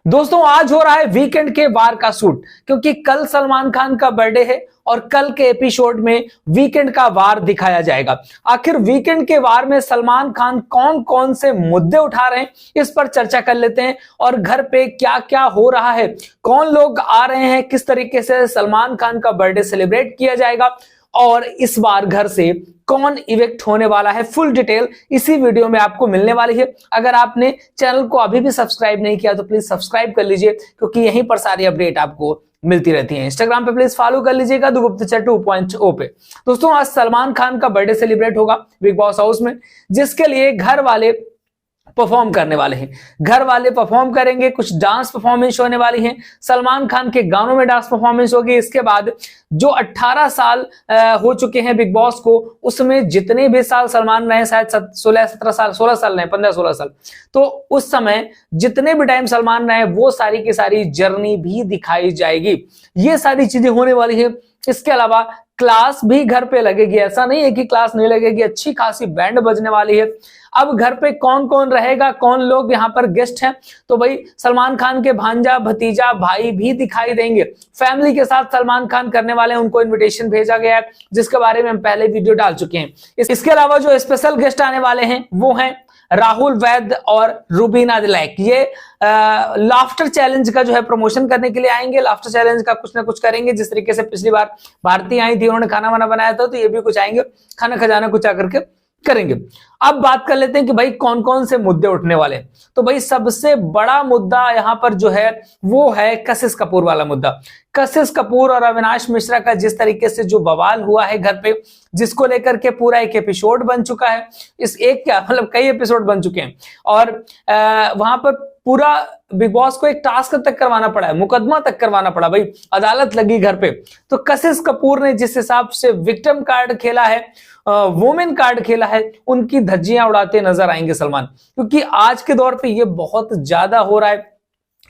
दोस्तों आज हो रहा है वीकेंड के वार का शूट, क्योंकि कल सलमान खान का बर्थडे है और कल के एपिसोड में वीकेंड का वार दिखाया जाएगा। आखिर वीकेंड के वार में सलमान खान कौन कौन से मुद्दे उठा रहे हैं, इस पर चर्चा कर लेते हैं। और घर पे क्या क्या हो रहा है, कौन लोग आ रहे हैं, किस तरीके से सलमान खान का बर्थडे सेलिब्रेट किया जाएगा और इस बार घर से कौन इवेक्ट होने वाला है, फुल डिटेल इसी वीडियो में आपको मिलने वाली है। अगर आपने चैनल को अभी भी सब्सक्राइब नहीं किया तो प्लीज सब्सक्राइब कर लीजिए, क्योंकि यहीं पर सारी अपडेट आपको मिलती रहती है। इंस्टाग्राम पे प्लीज फॉलो कर लीजिएगा द गुप्तचर 2.0 पे। दोस्तों आज सलमान खान का बर्थडे सेलिब्रेट होगा बिग बॉस हाउस में, जिसके लिए घर वाले परफॉर्म करने वाले हैं। घर वाले परफॉर्म करेंगे, कुछ डांस परफॉर्मेंस होने वाली है। सलमान खान के गानों में डांस परफॉर्मेंस होगी। इसके बाद जो 18 साल हो चुके हैं बिग बॉस को, उसमें जितने भी साल सलमान रहे, शायद 16 साल रहे, 15-16 साल, तो उस समय जितने भी टाइम सलमान रहे वो सारी की सारी जर्नी भी दिखाई जाएगी। ये सारी चीजें होने वाली है। इसके अलावा क्लास भी घर पे लगेगी, ऐसा नहीं है कि क्लास नहीं लगेगी। अच्छी खासी बैंड बजने वाली है। अब घर पे कौन कौन रहेगा, कौन लोग यहाँ पर गेस्ट हैं, तो भाई सलमान खान के भांजा, भतीजा, भाई भी दिखाई देंगे। फैमिली के साथ सलमान खान करने वाले हैं, उनको इनविटेशन भेजा गया है, जिसके बारे में हम पहले वीडियो डाल चुके हैं। इसके अलावा जो स्पेशल गेस्ट आने वाले हैं वो हैं राहुल वैद्य और रुबीना दिलैक। ये लाफ्टर चैलेंज का जो है प्रमोशन करने के लिए आएंगे। लाफ्टर चैलेंज का कुछ ना कुछ करेंगे, जिस तरीके से पिछली बार भारती आई थी, उन्होंने खाना वाना बनाया था, तो ये भी कुछ आएंगे, खाना खजाना कुछ आकर के करेंगे। अब बात कर लेते हैं कि भाई कौन कौन से मुद्दे उठने वाले हैं। तो भाई सबसे बड़ा मुद्दा यहां पर जो है वो है कशिश कपूर वाला मुद्दा। कशिश कपूर और अविनाश मिश्रा का जिस तरीके से जो बवाल हुआ है घर पे, जिसको लेकर के पूरा एक एपिसोड बन चुका है, इस एक क्या मतलब कई एपिसोड बन चुके हैं। और वहां पर पूरा बिग बॉस को एक टास्क तक करवाना पड़ा है, मुकदमा तक करवाना पड़ा, भाई अदालत लगी घर पे। तो कशिश कपूर ने जिस हिसाब से विक्टिम कार्ड खेला है, वुमेन कार्ड खेला है, उनकी धज्जियां उड़ाते नजर आएंगे सलमान। क्योंकि आज के दौर पे ये बहुत ज्यादा हो रहा है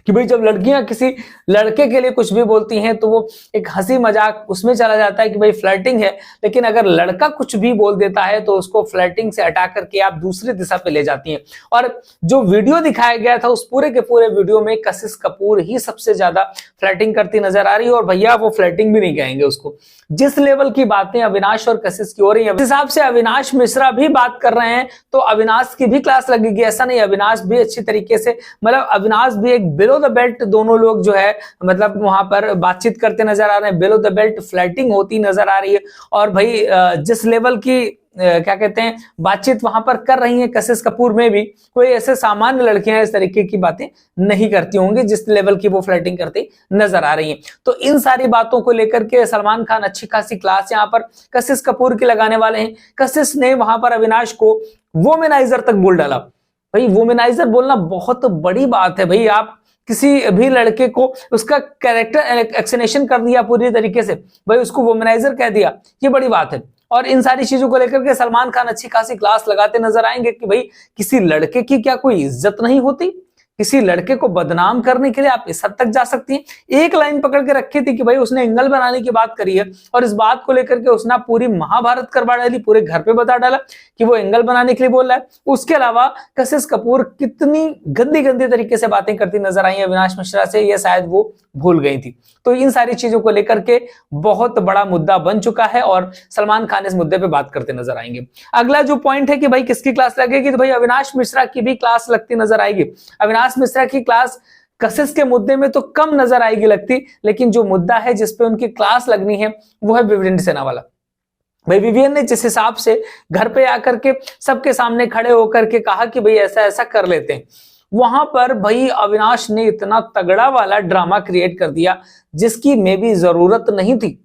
कि भाई जब लड़कियां किसी लड़के के लिए कुछ भी बोलती हैं तो वो एक हंसी मजाक उसमें चला जाता है कि भाई फ्लर्टिंग है। लेकिन अगर लड़का कुछ भी बोल देता है तो उसको फ्लर्टिंग से हटा करके आप दूसरी दिशा पे ले जाती हैं। और जो वीडियो दिखाया गया था उस पूरे के पूरे वीडियो में कशिश कपूर ही सबसे ज्यादा फ्लर्टिंग करती नजर आ रही है। और भैया वो फ्लर्टिंग भी नहीं कहेंगे उसको। जिस लेवल की बातें अविनाश और कशिश की हो रही है, इस हिसाब से अविनाश मिश्रा भी बात कर रहे हैं तो अविनाश की भी क्लास लगेगी। ऐसा नहीं, अविनाश भी अच्छी तरीके से, मतलब अविनाश भी एक बिलो द बेल्ट, दोनों लोग जो है मतलब वहां पर बातचीत करते नजर आ रहे हैं। बिलो द बेल्ट फ्लर्टिंग होती नजर आ रही है। और भाई जिस लेवल की क्या कहते हैं बातचीत वहां पर कर रही है कशिश कपूर में भी, कोई ऐसे सामान्य लड़कियां इस तरीके की बातें नहीं करती होंगी जिस लेवल की वो फ्लर्टिंग करती नजर आ रही है। तो इन सारी बातों को लेकर के सलमान खान अच्छी खासी क्लास यहाँ पर कशिश कपूर की लगाने वाले हैं। कशिश ने वहां पर अविनाश को वोमेनाइजर तक बोल डाला। भाई वोमेनाइजर बोलना बहुत बड़ी बात है। भाई आप किसी भी लड़के को उसका कैरेक्टर एक्सनेशन कर दिया पूरी तरीके से, भाई उसको वोमेनाइजर कह दिया, ये बड़ी बात है। और इन सारी चीजों को लेकर के सलमान खान अच्छी खासी क्लास लगाते नजर आएंगे कि भाई किसी लड़के की क्या कोई इज्जत नहीं होती, किसी लड़के को बदनाम करने के लिए आप इस हद तक जा सकती हैं। एक लाइन पकड़ के रखी थी कि भाई उसने एंगल बनाने की बात करी है और इस बात को लेकर के उसने पूरी महाभारत करवा डाली, पूरे घर पे बता डाला कि वो एंगल बनाने के लिए बोल रहा है। उसके अलावा कशिश कपूर कितनी गंदी गंदी तरीके से बातें करती नजर आई अविनाश मिश्रा से, ये शायद वो भूल गई थी। तो इन सारी चीजों को लेकर के बहुत बड़ा मुद्दा बन चुका है और सलमान खान इस मुद्दे पे बात करते नजर आएंगे। अगला जो पॉइंट है कि भाई किसकी क्लास लगेगी, तो भाई अविनाश मिश्रा की भी क्लास लगती नजर आएगी। अविनाश मिश्रा की क्लास कशिश के मुद्दे में तो कम नजर आएगी लगती, लेकिन जो मुद्दा है जिसपे उनकी क्लास लगनी है वो है विवेन सेना वाला। भाई विवियन ने जिस हिसाब से घर पे आकर के सबके सामने खड़े होकर के कहा कि भाई ऐसा ऐसा कर लेते हैं, वहां पर भाई अविनाश ने इतना तगड़ा वाला ड्रामा क्रिएट कर दिया जिसकी मे भी जरूरत नहीं थी।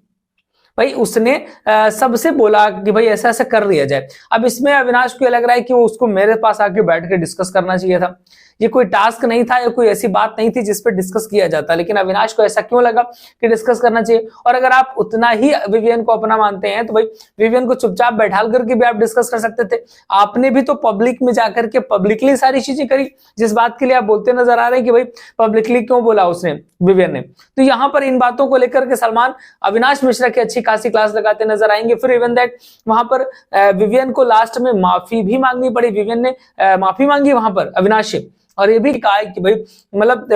भाई उसने सबसे बोला कि भाई ऐसा ऐसा कर लिया जाए। अब इसमें अविनाश को लग रहा है कि वो उसको मेरे पास आके बैठ के डिस्कस करना चाहिए था। ये कोई टास्क नहीं था या कोई ऐसी बात नहीं थी जिस पे डिस्कस किया जाता, लेकिन अविनाश को ऐसा क्यों लगा कि डिस्कस करना चाहिए। और अगर आप उतना ही विवियन को अपना मानते हैं तो भाई विवियन को चुपचाप बैठाल करके भी आप डिस्कस कर सकते थे। आपने भी तो पब्लिक में जाकर के पब्लिकली सारी चीजें करी, जिस बात के लिए आप बोलते नजर आ रहे हैं कि भाई पब्लिकली क्यों बोला उसने, विवियन ने। तो यहां पर इन बातों को लेकर के सलमान अविनाश मिश्रा की अच्छी खासी क्लास लगाते नजर आएंगे। फिर इवन दैट वहां पर विवियन को लास्ट में माफी भी मांगनी पड़ी। विवियन ने माफी मांगी वहां पर अविनाश से, और ये भी कहा है कि भाई मतलब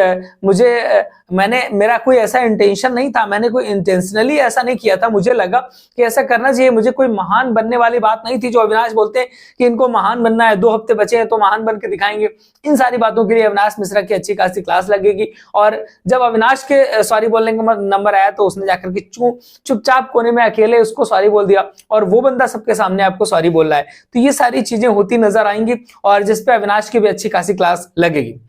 मेरा कोई ऐसा इंटेंशन नहीं था, मैंने कोई इंटेंशनली ऐसा नहीं किया था, मुझे लगा कि ऐसा करना चाहिए, मुझे कोई महान बनने वाली बात नहीं थी। जो अविनाश बोलते हैं कि इनको महान बनना है, 2 हफ्ते बचे हैं तो महान बन के दिखाएंगे, इन सारी बातों के लिए अविनाश मिश्रा की अच्छी खासी क्लास लगेगी। और जब अविनाश के सॉरी बोलने का नंबर आया तो उसने जाकर के चुपचाप कोने में अकेले उसको सॉरी बोल दिया, और वो बंदा सबके सामने आपको सॉरी बोल रहा है। तो ये सारी चीजें होती नजर आएंगी और जिसपे अविनाश की भी अच्छी खासी क्लास लगेगी।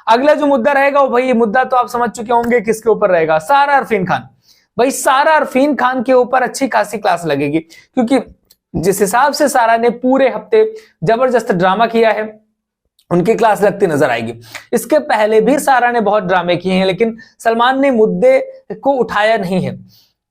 अगला जो मुद्दा रहेगा वो भाई, ये मुद्दा तो आप समझ चुके होंगे किसके ऊपर रहेगा, सारा अरफीन खान। भाई सारा अरफीन खान के ऊपर अच्छी खासी क्लास लगेगी, क्योंकि जिस हिसाब से सारा ने पूरे हफ्ते जबरदस्त ड्रामा किया है, उनकी क्लास लगती नजर आएगी। इसके पहले भी सारा ने बहुत ड्रामे किए हैं, लेकिन सलमान ने मुद्दे को उठाया नहीं है।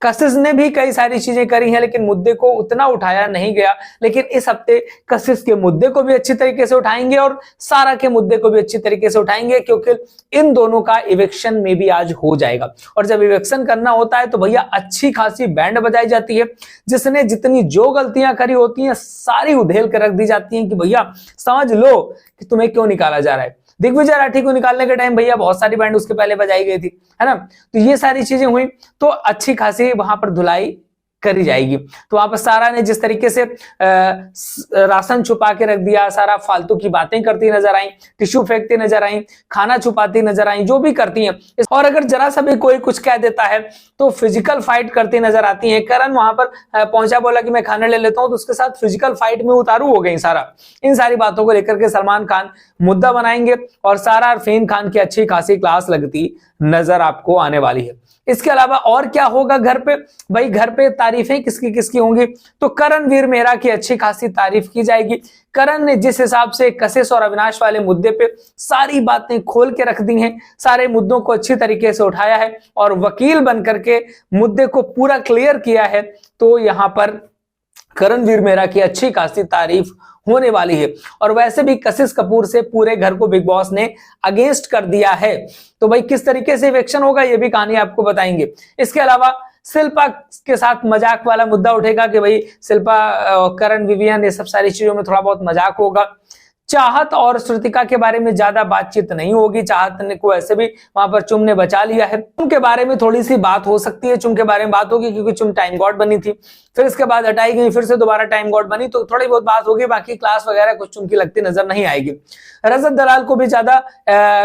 कशिश ने भी कई सारी चीजें करी हैं, लेकिन मुद्दे को उतना उठाया नहीं गया। लेकिन इस हफ्ते कशिश के मुद्दे को भी अच्छी तरीके से उठाएंगे और सारा के मुद्दे को भी अच्छी तरीके से उठाएंगे, क्योंकि इन दोनों का इवेक्शन में भी आज हो जाएगा। और जब इवेक्शन करना होता है तो भैया अच्छी खासी बैंड बजाई जाती है, जिसने जितनी जो गलतियां करी होती हैं सारी उधेल कर रख दी जाती हैं कि भैया समझ लो कि तुम्हें क्यों निकाला जा रहा है। दिग्विजय राठी को निकालने के टाइम भैया बहुत सारी बैंड उसके पहले बजाई गई थी, है ना। तो ये सारी चीजें हुई तो अच्छी खासी वहां पर धुलाई करी जाएगी। तो वहां पर सारा ने जिस तरीके से राशन छुपा के रख दिया, सारा फालतू की बातें करती नजर आई, टिश्यू फेंकती नजर आई, खाना छुपाती नजर आई, जो भी करती हैं। और अगर जरा सा भी कोई कुछ कह देता है तो फिजिकल फाइट करती नजर आती है। करण वहां पर पहुंचा, बोला कि मैं खाना ले लेता हूं, तो उसके साथ फिजिकल फाइट में उतारू हो गई सारा। इन सारी बातों को लेकर के सलमान खान मुद्दा बनाएंगे और सारा अरफीन खान की अच्छी खासी क्लास लगती नजर आपको आने वाली है। इसके अलावा और क्या होगा घर पे, भाई घर पे तारीफें किसकी किसकी होंगी, तो करणवीर मेहरा की अच्छी खासी तारीफ की जाएगी। करण ने जिस हिसाब से कशिश और अविनाश वाले मुद्दे पे सारी बातें खोल के रख दी हैं, सारे मुद्दों को अच्छी तरीके से उठाया है और वकील बनकर के मुद्दे को पूरा क्लियर किया है, तो यहां पर करणवीर मेहरा की अच्छी खासी तारीफ होने वाली है। और वैसे भी कशिश कपूर से पूरे घर को बिग बॉस ने अगेंस्ट कर दिया है, तो भाई किस तरीके से इवेक्शन होगा ये भी कहानी आपको बताएंगे। इसके अलावा शिल्पा के साथ मजाक वाला मुद्दा उठेगा कि भाई शिल्पा, करण, विवियन, ये सब सारी चीजों में थोड़ा बहुत मजाक होगा। चाहत और श्रुतिका के बारे में ज्यादा बातचीत नहीं होगी, चाहत ने को ऐसे भी वहां पर चुम ने बचा लिया है। चुम के बारे में थोड़ी सी बात हो सकती है, चुम के बारे में बात होगी क्योंकि चुम टाइम गॉड बनी थी, फिर इसके बाद हटाई गई, फिर से दोबारा टाइम गॉड बनी, तो थोड़ी बहुत बात होगी, बाकी क्लास वगैरह कुछ चुम की लगती नजर नहीं आएगी। रजत दलाल को भी ज्यादा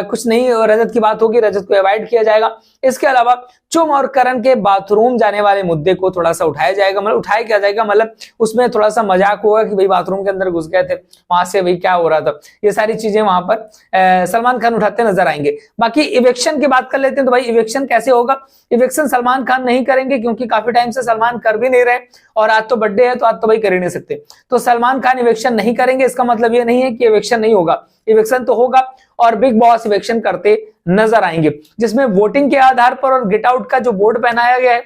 कुछ नहीं रजत की बात होगी, रजत को अवॉइड किया जाएगा। इसके अलावा चुम और करण के बाथरूम जाने वाले मुद्दे को थोड़ा सा उठाया जाएगा, मतलब उठाया क्या जाएगा, मतलब उसमें थोड़ा सा मजाक होगा कि भाई बाथरूम के अंदर घुस गए थे, वहां से भाई क्या हो रहा था, ये सारी चीजें वहां पर सलमान खान उठाते नजर आएंगे। बाकी इवेक्शन की बात कर लेते हैं, तो भाई इवेक्शन कैसे होगा, इवेक्शन सलमान खान नहीं करेंगे क्योंकि काफी टाइम से सलमान कर भी नहीं रहे और आज तो बर्थडे है तो आज तो भाई कर ही नहीं सकते, तो सलमान खान इवेक्शन नहीं करेंगे। इसका मतलब ये नहीं है कि इवेक्शन नहीं होगा, इवेक्शन तो होगा और बिग बॉस इवेक्शन करते नजर आएंगे, जिसमें वोटिंग के आधार पर और गेट आउट का जो बोर्ड पहनाया गया है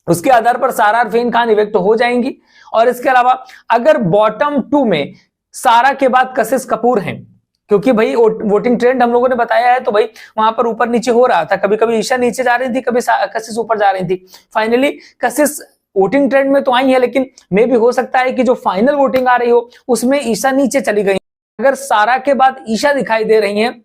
उसके आधार पर सारा अरफीन खान इवेक्ट हो जाएंगी। और इसके अलावा अगर बॉटम 2 में सारा के बाद कशिश कपूर हैं, क्योंकि भाई वोटिंग ट्रेंड हम लोगों ने बताया है, तो भाई वहां पर ऊपर नीचे हो रहा था, कभी कभी ईशा नीचे जा रही थी, कभी कशिश ऊपर जा रही थी। फाइनली कशिश वोटिंग ट्रेंड में तो आई है, लेकिन मे भी हो सकता है कि जो फाइनल वोटिंग आ रही हो उसमें ईशा नीचे चली गई। अगर सारा के बाद ईशा दिखाई दे रही हैं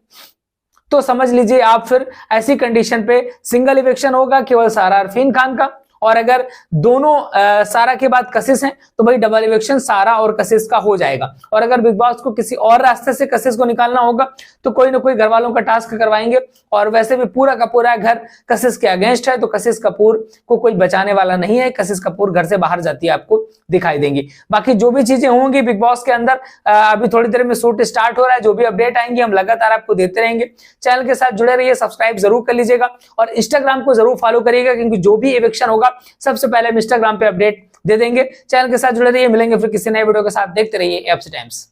तो समझ लीजिए आप फिर ऐसी कंडीशन पे सिंगल इवेक्शन होगा केवल सारा अरफीन खान का, और अगर दोनों सारा के बाद कशिश हैं तो भाई डबल इवेक्शन सारा और कशिश का हो जाएगा। और अगर बिग बॉस को किसी और रास्ते से कशिश को निकालना होगा तो कोई ना कोई घर वालों का टास्क करवाएंगे, और वैसे भी पूरा का पूरा घर कशिश के अगेंस्ट है, तो कशिश कपूर को कोई बचाने वाला नहीं है, कशिश कपूर घर से बाहर जाती है आपको दिखाई देंगी। बाकी जो भी चीजें होंगी बिग बॉस के अंदर, अभी थोड़ी देर में शूट स्टार्ट हो रहा है, जो भी अपडेट आएंगे हम लगातार आपको देते रहेंगे। चैनल के साथ जुड़े रहिए, सब्सक्राइब जरूर कर लीजिएगा और इंस्टाग्राम को जरूर फॉलो करिएगा, क्योंकि जो भी इवेक्शन होगा सबसे पहले हम इंस्टाग्राम पे अपडेट दे देंगे। चैनल के साथ जुड़े रहिए, मिलेंगे फिर किसी नए वीडियो के साथ, देखते रहिए एफसी टाइम्स।